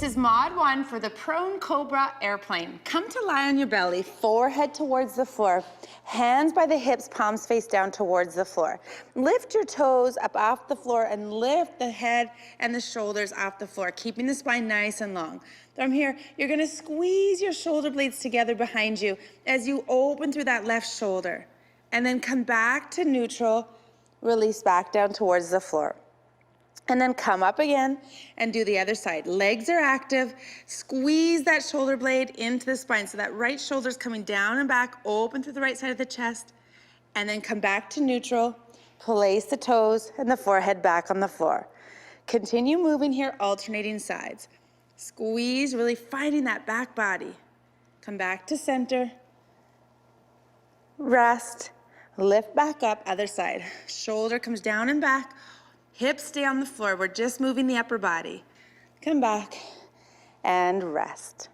is mod 1 for the prone Cobra airplane. Come to lie on your belly, forehead towards the floor, hands by the hips, palms face down towards the floor. Lift your toes up off the floor and lift the head and the shoulders off the floor, keeping the spine nice and long. From here, you're gonna squeeze your shoulder blades together behind you as you open through that left shoulder. And then come back to neutral, release back down towards the floor. And then come up again and do the other side. Legs are active. Squeeze that shoulder blade into the spine so that right shoulder's coming down and back, open through the right side of the chest. And then come back to neutral. Place the toes and the forehead back on the floor. Continue moving here, alternating sides. Squeeze, really finding that back body. Come back to center. Rest. Lift back up, other side. Shoulder comes down and back. Hips stay on the floor. We're just moving the upper body. Come back and rest.